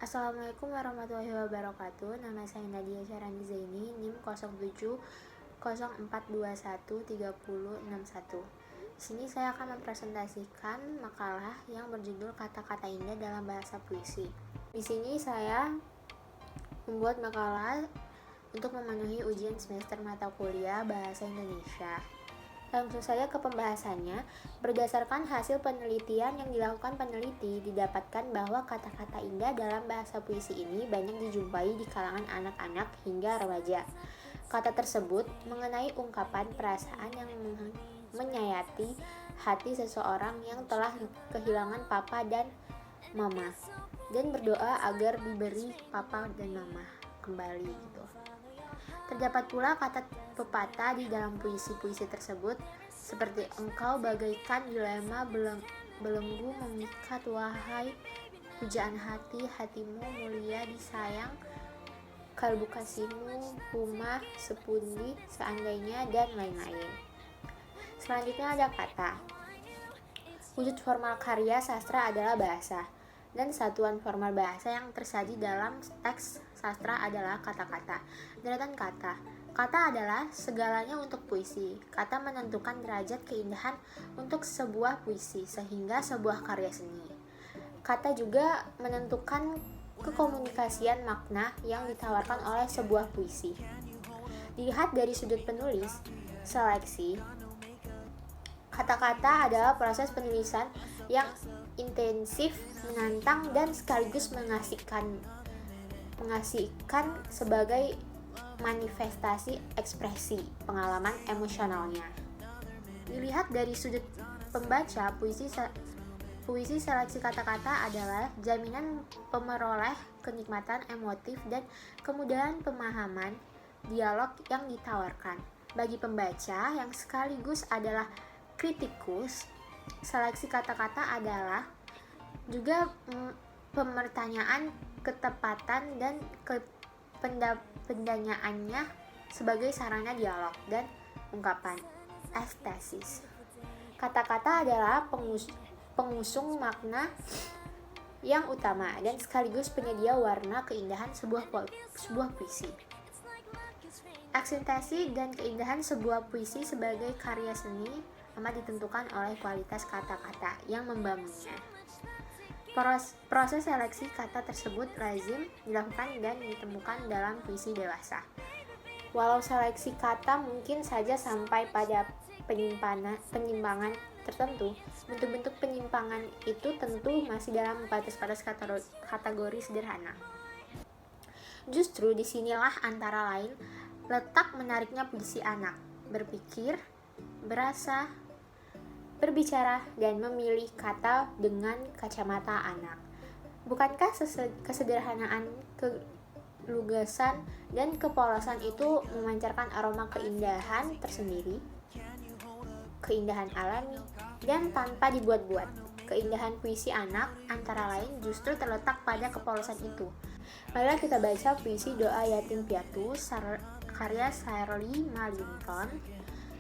Assalamualaikum warahmatullahi wabarakatuh. Nama saya Nadia Syarani Zaini, NIM 0704213061. Di sini saya akan mempresentasikan makalah yang berjudul Kata-kata Indah dalam Bahasa Puisi. Di sini saya membuat makalah untuk memenuhi ujian semester mata kuliah Bahasa Indonesia. Langsung saja ke pembahasannya. Berdasarkan hasil penelitian yang dilakukan peneliti, didapatkan bahwa kata-kata indah dalam bahasa puisi ini banyak dijumpai di kalangan anak-anak hingga remaja. Kata tersebut mengenai ungkapan perasaan yang menyayati hati seseorang yang telah kehilangan papa dan mama, dan berdoa agar diberi papa dan mama kembali gitu. Terdapat pula kata pepatah di dalam puisi-puisi tersebut, seperti engkau bagaikan dilema belenggu mengikat, wahai pujaan hati, hatimu mulia disayang, kalbu kasihmu humah sepundi seandainya, dan lain-lain. Selanjutnya ada kata. Wujud formal karya sastra adalah bahasa, dan satuan formal bahasa yang tersaji dalam teks sastra adalah kata-kata. Deretan kata. Kata adalah segalanya untuk puisi. Kata menentukan derajat keindahan untuk sebuah puisi, sehingga sebuah karya seni. Kata juga menentukan kekomunikasian makna yang ditawarkan oleh sebuah puisi. Dilihat dari sudut penulis, seleksi, kata-kata adalah proses penulisan yang intensif, menantang, dan sekaligus mengasihkan sebagai manifestasi ekspresi pengalaman emosionalnya. Dilihat dari sudut pembaca, puisi seleksi kata-kata adalah jaminan pemeroleh kenikmatan emotif dan kemudahan pemahaman dialog yang ditawarkan. Bagi pembaca yang sekaligus adalah kritikus, seleksi kata-kata adalah juga pemertanyaan ketepatan dan pendanyaannya sebagai sarana dialog dan ungkapan estesis. Kata-kata adalah pengusung makna yang utama dan sekaligus penyedia warna keindahan sebuah puisi. Aksentasi dan keindahan sebuah puisi sebagai karya seni amat ditentukan oleh kualitas kata-kata yang membangunnya. Proses seleksi kata tersebut lazim dilakukan dan ditemukan dalam puisi dewasa. Walau seleksi kata mungkin saja sampai pada penyimpangan tertentu, bentuk-bentuk penyimpangan itu tentu masih dalam batas-batas kategori sederhana. Justru disinilah antara lain letak menariknya puisi anak, berpikir, berasa, berbicara, dan memilih kata dengan kacamata anak. Bukankah kesederhanaan, kelugasan, dan kepolosan itu memancarkan aroma keindahan tersendiri? Keindahan alami dan tanpa dibuat-buat. Keindahan puisi anak antara lain justru terletak pada kepolosan itu. Marilah kita baca puisi Doa Yatim Piatu karya Shirley Malinton.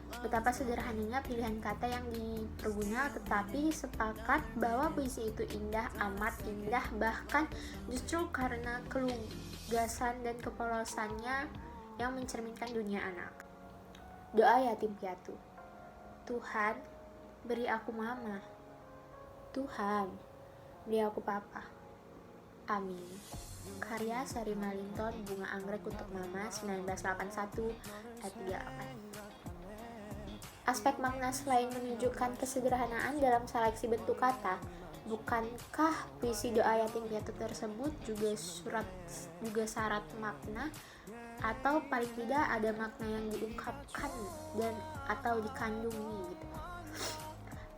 Betapa sederhananya pilihan kata yang diperguna, tetapi sepakat bahwa puisi itu indah, amat indah, bahkan justru karena kelugasan dan kepolosannya yang mencerminkan dunia anak. Doa Yatim Piatu. Tuhan, beri aku mama. Tuhan, beri aku papa. Amin. Karya Shirley Malinton, Bunga Anggrek untuk Mama, 1981 ayat 38. Aspek makna selain menunjukkan kesederhanaan dalam seleksi bentuk kata, bukankah puisi Doa Yatim Piatu tersebut juga syarat makna, atau paling tidak ada makna yang diungkapkan dan atau dikandungi gitu.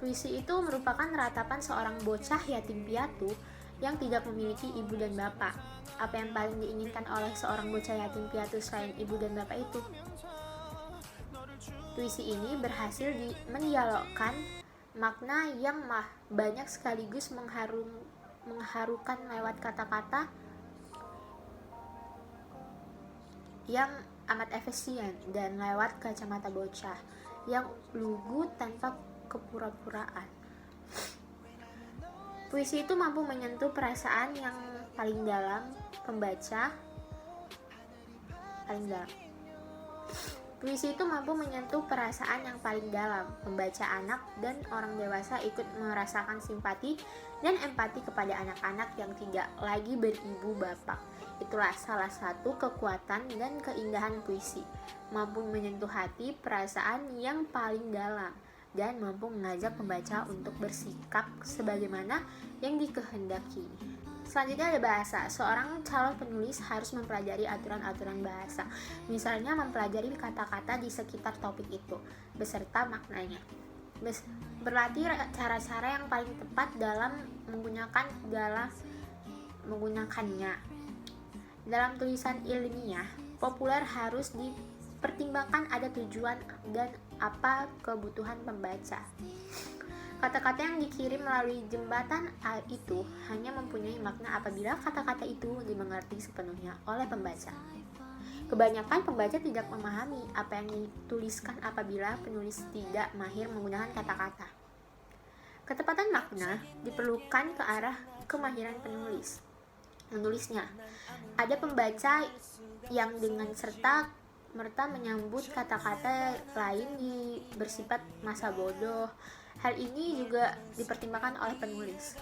Puisi itu merupakan ratapan seorang bocah yatim piatu yang tidak memiliki ibu dan bapak. Apa yang paling diinginkan oleh seorang bocah yatim piatu selain ibu dan bapak itu? Puisi ini berhasil mendialogkan makna yang banyak sekaligus mengharukan lewat kata-kata yang amat efisien dan lewat kacamata bocah yang lugu tanpa kepura-puraan. Puisi itu mampu menyentuh perasaan yang paling dalam pembaca paling dalam. Puisi itu mampu menyentuh perasaan yang paling dalam. Pembaca anak dan orang dewasa ikut merasakan simpati dan empati kepada anak-anak yang tidak lagi beribu bapak. Itulah salah satu kekuatan dan keindahan puisi. Mampu menyentuh hati, perasaan yang paling dalam, dan mampu mengajak pembaca untuk bersikap sebagaimana yang dikehendaki. Selanjutnya ada bahasa. Seorang calon penulis harus mempelajari aturan-aturan bahasa, misalnya mempelajari kata-kata di sekitar topik itu, beserta maknanya. Berlatih cara-cara yang paling tepat dalam menggunakannya. Dalam tulisan ilmiah, populer harus dipertimbangkan ada tujuan dan apa kebutuhan pembaca. Kata-kata yang dikirim melalui jembatan itu hanya mempunyai makna apabila kata-kata itu dimengerti sepenuhnya oleh pembaca. Kebanyakan pembaca tidak memahami apa yang dituliskan apabila penulis tidak mahir menggunakan kata-kata. Ketepatan makna diperlukan ke arah kemahiran menulisnya. Ada pembaca yang dengan serta-merta menyambut kata-kata lain bersifat masa bodoh. Hal ini juga dipertimbangkan oleh penulis.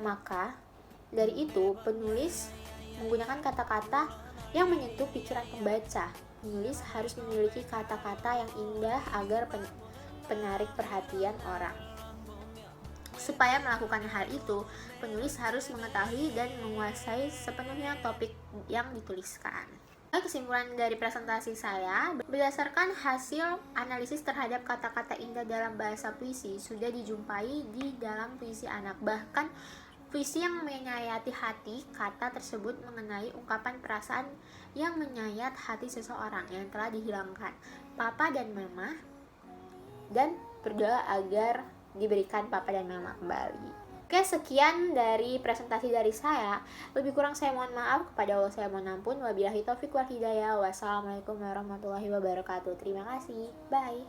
Maka, dari itu, penulis menggunakan kata-kata yang menyentuh pikiran pembaca. Penulis harus memiliki kata-kata yang indah agar penarik perhatian orang. Supaya melakukan hal itu, penulis harus mengetahui dan menguasai sepenuhnya topik yang dituliskan. Kesimpulan dari presentasi saya, berdasarkan hasil analisis terhadap kata-kata indah dalam bahasa puisi sudah dijumpai di dalam puisi anak. Bahkan puisi yang menyayati hati, kata tersebut mengenai ungkapan perasaan yang menyayat hati seseorang yang telah dihilangkan papa dan mama, dan berdoa agar diberikan papa dan mama kembali. Oke, sekian dari presentasi dari saya. Lebih kurang saya mohon maaf, kepada Allah saya mohon ampun. Wabillahi taufiq wal hidayah. Wassalamualaikum warahmatullahi wabarakatuh. Terima kasih. Bye.